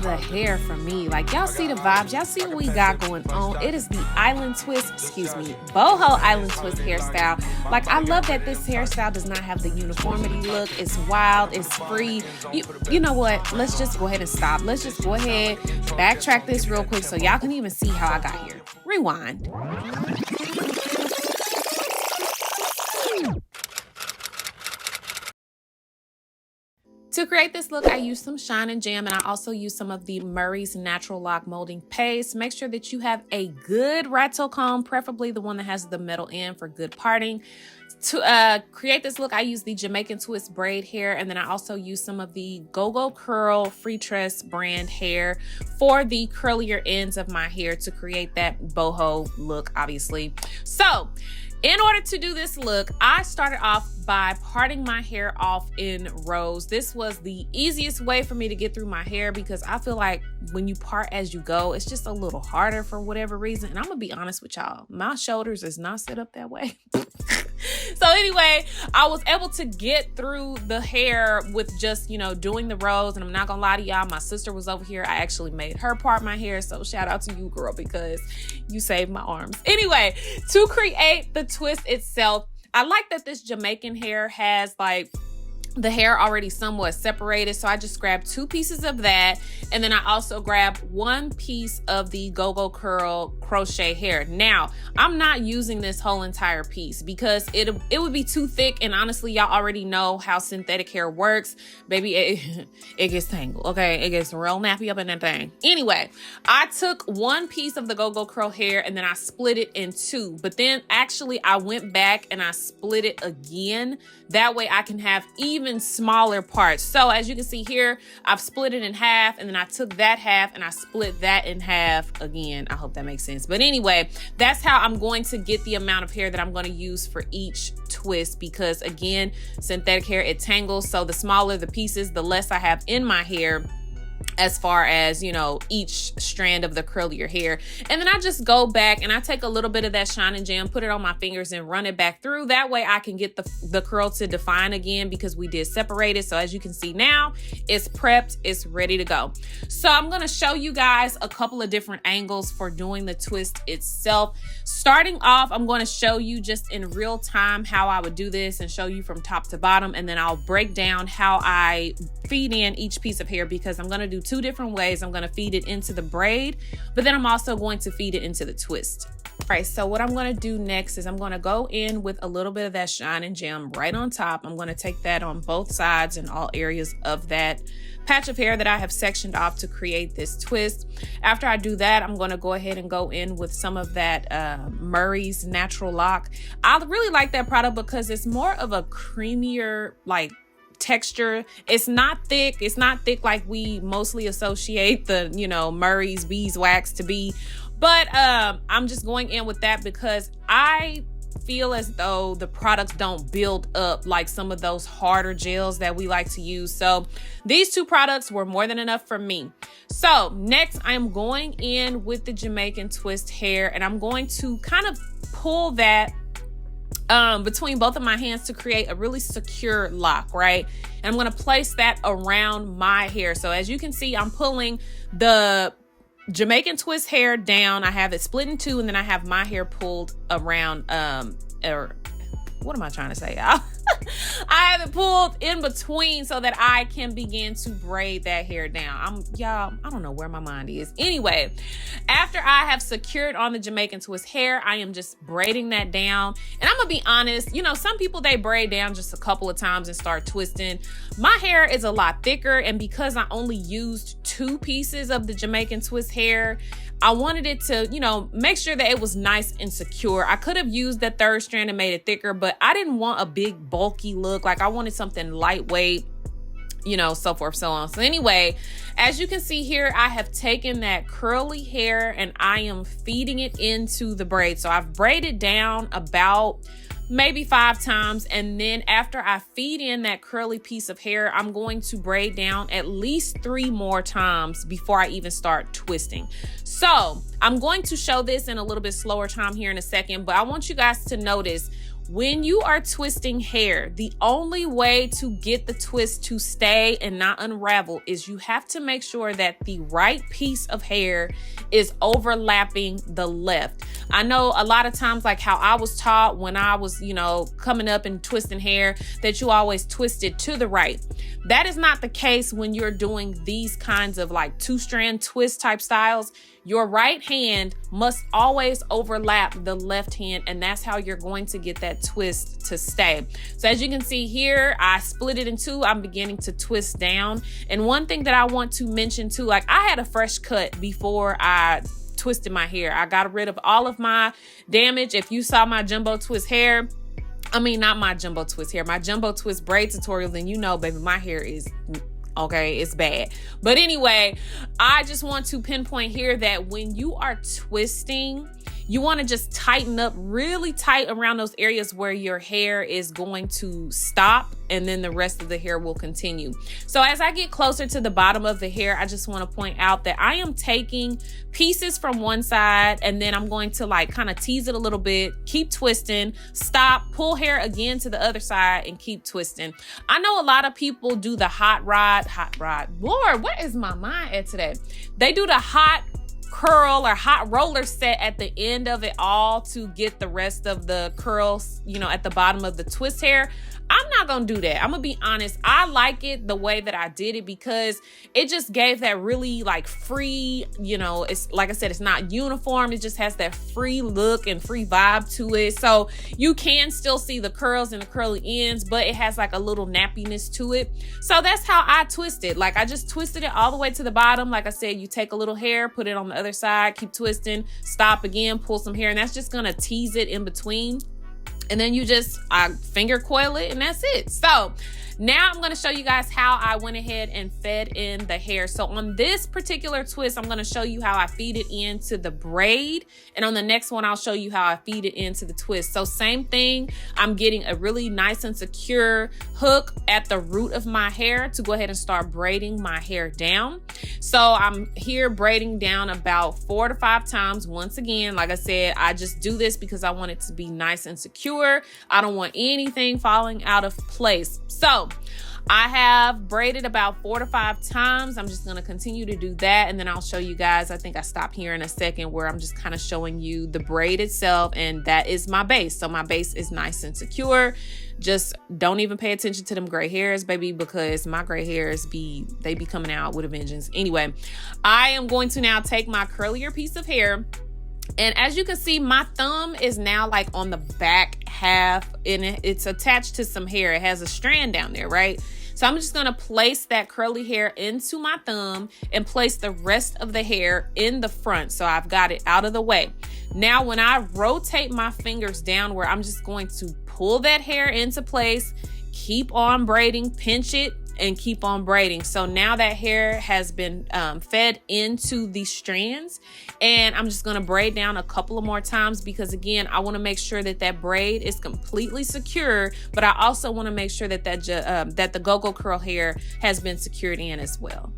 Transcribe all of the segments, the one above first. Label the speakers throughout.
Speaker 1: the hair for me. Like, y'all see the vibes, y'all see what we got going on. It is the Island Twist, Boho Island Twist hairstyle. Like, I love that this hairstyle does not have the uniformity look. It's wild, it's free. You know what? Let's just go ahead and stop. Let's just go ahead, backtrack this real quick so y'all can even see how I got here. Rewind. To create this look, I used some Shine and Jam, and I also used some of the Murray's Natural Lock Molding Paste. Make sure that you have a good rattle comb, preferably the one that has the metal end for good parting. To create this look, I used the Jamaican Twist braid hair, and then I also used some of the Go-Go Curl Free Tress brand hair for the curlier ends of my hair to create that boho look, obviously. So, in order to do this look, I started off by parting my hair off in rows. This was the easiest way for me to get through my hair because I feel like when you part as you go, it's just a little harder for whatever reason. And I'm gonna be honest with y'all, my shoulders is not set up that way. So anyway, I was able to get through the hair with just, doing the rows. And I'm not gonna lie to y'all, my sister was over here. I actually made her part my hair. So shout out to you, girl, because you saved my arms. Anyway, to create the twist itself, I like that this Jamaican hair has like the hair already somewhat separated. So I just grabbed 2 pieces of that. And then I also grabbed 1 piece of the Go-Go Curl crochet hair. Now, I'm not using this whole entire piece because it would be too thick. And honestly, y'all already know how synthetic hair works. Baby, it gets tangled, okay? It gets real nappy up in that thing. Anyway, I took 1 piece of the Go-Go Curl hair and then I split it in 2. But then actually I went back and I split it again. That way I can have even smaller parts. So as you can see here, I've split it in half, and then I took that half and I split that in half again. I hope that makes sense. But anyway, that's how I'm going to get the amount of hair that I'm going to use for each twist, because again, synthetic hair, it tangles. So the smaller the pieces, the less I have in my hair as far as, each strand of the curlier hair. And then I just go back and I take a little bit of that Shine and Jam, put it on my fingers and run it back through. That way I can get the curl to define again because we did separate it. So as you can see now, it's prepped, it's ready to go. So I'm going to show you guys a couple of different angles for doing the twist itself. Starting off, I'm going to show you just in real time how I would do this and show you from top to bottom. And then I'll break down how I feed in each piece of hair because I'm going to do 2 different ways. I'm going to feed it into the braid, but then I'm also going to feed it into the twist. All right, so what I'm going to do next is I'm going to go in with a little bit of that Shine and Jam right on top. I'm going to take that on both sides and all areas of that patch of hair that I have sectioned off to create this twist. After I do that, I'm going to go ahead and go in with some of that Murray's Natural Lock. I really like that product because it's more of a creamier, texture. It's not thick like we mostly associate the Murray's beeswax to be, but I'm just going in with that because I feel as though the products don't build up like some of those harder gels that we like to use. So these 2 products were more than enough for me. So next I'm going in with the Jamaican Twist hair, and I'm going to kind of pull that between both of my hands to create a really secure lock, right? And I'm going to place that around my hair. So as you can see, I'm pulling the Jamaican Twist hair down. I have it split in 2, and then I have my hair pulled around, what am I trying to say, y'all? I have it pulled in between so that I can begin to braid that hair down. Y'all, I don't know where my mind is. Anyway, after I have secured on the Jamaican Twist hair, I am just braiding that down. And I'm gonna be honest, some people, they braid down just a couple of times and start twisting. My hair is a lot thicker, and because I only used 2 pieces of the Jamaican Twist hair, I wanted it to, make sure that it was nice and secure. I could have used that 3rd strand and made it thicker, but I didn't want a big bulky look. I wanted something lightweight, so forth, so on. So anyway, as you can see here, I have taken that curly hair and I am feeding it into the braid. So I've braided down about maybe 5 times. And then after I feed in that curly piece of hair, I'm going to braid down at least 3 more times before I even start twisting. So I'm going to show this in a little bit slower time here in a second, but I want you guys to notice when you are twisting hair, the only way to get the twist to stay and not unravel is you have to make sure that the right piece of hair is overlapping the left. I know a lot of times, like how I was taught when I was, coming up and twisting hair, that you always twist it to the right. That is not the case when you're doing these kinds of like 2-strand twist type styles. Your right hand must always overlap the left hand, and that's how you're going to get that twist to stay. So as you can see here, I split it in two. I'm beginning to twist down. And one thing that I want to mention too, like I had a fresh cut before I twisted my hair. I got rid of all of my damage. If you saw my jumbo twist hair, not my jumbo twist hair, my jumbo twist braid tutorial, then baby, my hair is okay, it's bad. But anyway, I just want to pinpoint here that when you are twisting, you want to just tighten up really tight around those areas where your hair is going to stop, and then the rest of the hair will continue. So as I get closer to the bottom of the hair, I just want to point out that I am taking pieces from one side, and then I'm going to like kind of tease it a little bit, keep twisting, stop, pull hair again to the other side, and keep twisting. I know a lot of people do the hot rod. Lord, what is my mind at today? They do the hot curl or hot roller set at the end of it all to get the rest of the curls, at the bottom of the twist hair. I'm not gonna do that. I'm gonna be honest. I like it the way that I did it because it just gave that really like free, it's like I said, it's not uniform. It just has that free look and free vibe to it. So you can still see the curls and the curly ends, but it has like a little nappiness to it. So that's how I twisted. Like I just twisted it all the way to the bottom. Like I said, you take a little hair, put it on the other side, keep twisting, stop again, pull some hair, and that's just gonna tease it in between. And then you just finger coil it, and that's it. So now I'm going to show you guys how I went ahead and fed in the hair. So on this particular twist, I'm going to show you how I feed it into the braid. And on the next one, I'll show you how I feed it into the twist. So same thing, I'm getting a really nice and secure hook at the root of my hair to go ahead and start braiding my hair down. So I'm here braiding down about 4 to 5 times. Once again, like I said, I just do this because I want it to be nice and secure. I don't want anything falling out of place. So I have braided about 4 to 5 times. I'm just going to continue to do that. And then I'll show you guys, I think I stop here in a second, where I'm just kind of showing you the braid itself. And that is my base. So my base is nice and secure. Just don't even pay attention to them gray hairs, baby, because my gray hairs they be coming out with a vengeance. Anyway, I am going to now take my curlier piece of hair. And as you can see, my thumb is now like on the back half, and it's attached to some hair. It has a strand down there, right? So I'm just going to place that curly hair into my thumb and place the rest of the hair in the front. So I've got it out of the way. Now, when I rotate my fingers downward, I'm just going to pull that hair into place, keep on braiding, pinch it, and keep on braiding. So now that hair has been fed into these strands, and I'm just going to braid down a couple of more times because, again, I want to make sure that that braid is completely secure, but I also want to make sure that that the go-go curl hair has been secured in as well.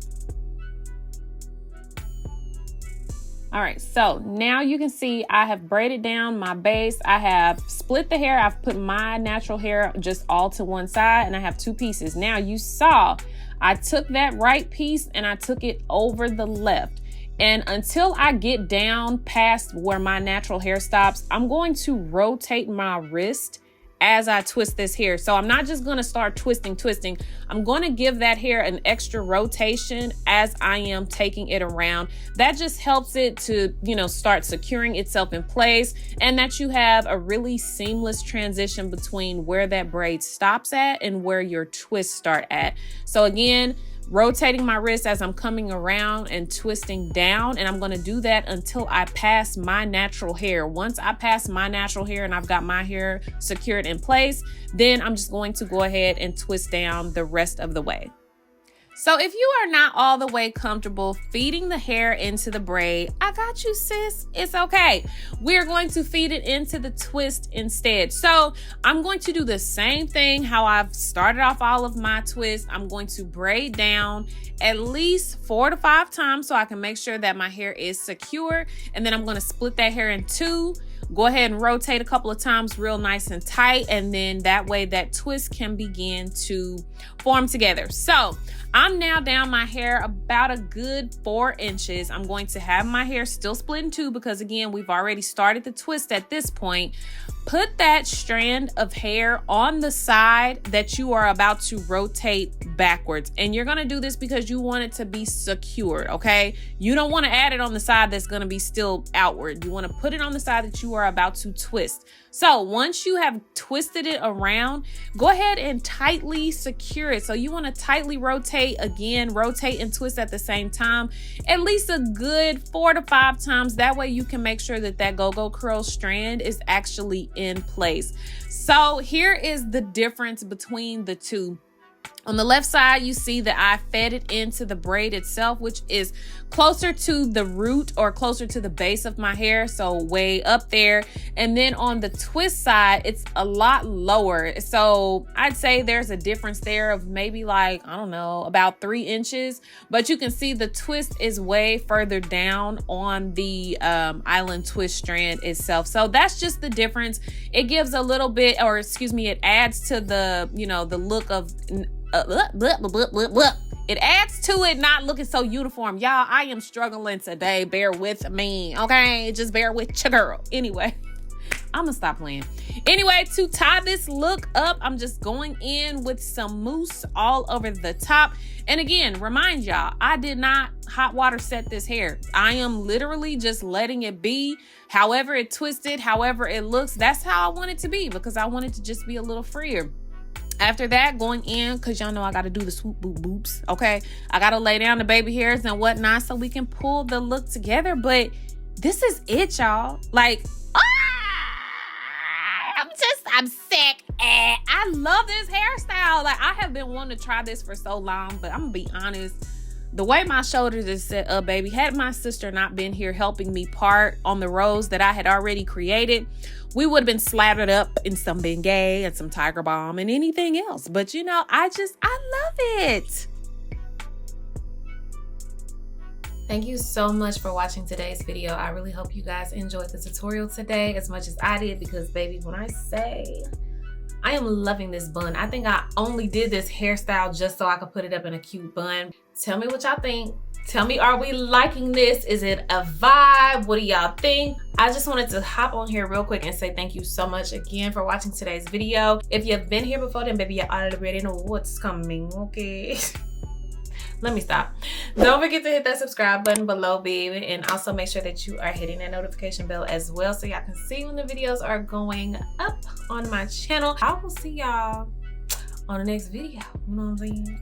Speaker 1: All right, so now you can see I have braided down my base. I have split the hair. I've put my natural hair just all to one side, and I have 2 pieces. Now you saw I took that right piece and I took it over the left. And until I get down past where my natural hair stops, I'm going to rotate my wrist as I twist this hair. So I'm not just going to start twisting. I'm going to give that hair an extra rotation as I am taking it around. That just helps it to, start securing itself in place, and that you have a really seamless transition between where that braid stops at and where your twists start at. So again, rotating my wrist as I'm coming around and twisting down, and I'm going to do that until I pass my natural hair. Once I pass my natural hair and I've got my hair secured in place, then I'm just going to go ahead and twist down the rest of the way. So if you are not all the way comfortable feeding the hair into the braid, I got you, sis. It's okay. We're going to feed it into the twist instead. So I'm going to do the same thing how I've started off all of my twists. I'm going to braid down at least 4 to 5 times so I can make sure that my hair is secure. And then I'm going to split that hair in 2. Go ahead and rotate a couple of times real nice and tight, and then that way that twist can begin to form together. So I'm now down my hair about a good 4 inches. I'm going to have my hair still split in two because again, we've already started the twist at this point. Put that strand of hair on the side that you are about to rotate backwards. And you're gonna do this because you want it to be secured, okay? You don't wanna add it on the side that's gonna be still outward. You wanna put it on the side that you are about to twist. So once you have twisted it around, go ahead and tightly secure it. So you wanna tightly rotate again, rotate and twist at the same time, at least a good 4 to 5 times. That way you can make sure that that go-go curl strand is actually in place. So here is the difference between the two. On the left side, you see that I fed it into the braid itself, which is closer to the root or closer to the base of my hair, so way up there. And then on the twist side, it's a lot lower. So I'd say there's a difference there of maybe like, I don't know, about 3 inches. But you can see the twist is way further down on the island twist strand itself. So that's just the difference. It gives a little bit, or excuse me, it adds to the, you know, the look of it adds to it not looking so uniform. Y'all, I am struggling today. Bear with me, okay? Just bear with your girl. Anyway, I'm gonna stop playing. Anyway, to tie this look up, I'm just going in with some mousse all over the top. And again, remind y'all, I did not hot water set this hair. I am literally just letting it be. However it twisted, however it looks, that's how I want it to be because I want it to just be a little freer. After that, going in, because y'all know I got to do the swoop boop boops, okay? I got to lay down the baby hairs and whatnot so we can pull the look together. But this is it, y'all. Like, I'm sick. I love this hairstyle. Like, I have been wanting to try this for so long, but I'm going to be honest. The way my shoulders is set up, baby, had my sister not been here helping me part on the rows that I had already created, we would have been slathered up in some Bengay and some Tiger Balm and anything else. But you know, I love it. Thank you so much for watching today's video. I really hope you guys enjoyed the tutorial today as much as I did because baby, when I say I am loving this bun. I think I only did this hairstyle just so I could put it up in a cute bun. Tell me what y'all think. Tell me, are we liking this? Is it a vibe? What do y'all think? I just wanted to hop on here real quick and say thank you so much again for watching today's video. If you've been here before, then baby, you already know what's coming, okay? Let me stop. Don't forget to hit that subscribe button below, baby. And also make sure that you are hitting that notification bell as well so y'all can see when the videos are going up on my channel. I will see y'all on the next video. You know what I'm saying?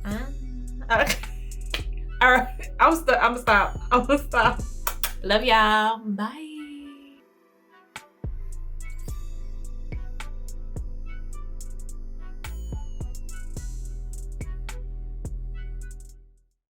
Speaker 1: Okay. All right. I'm gonna stop. Love y'all. Bye.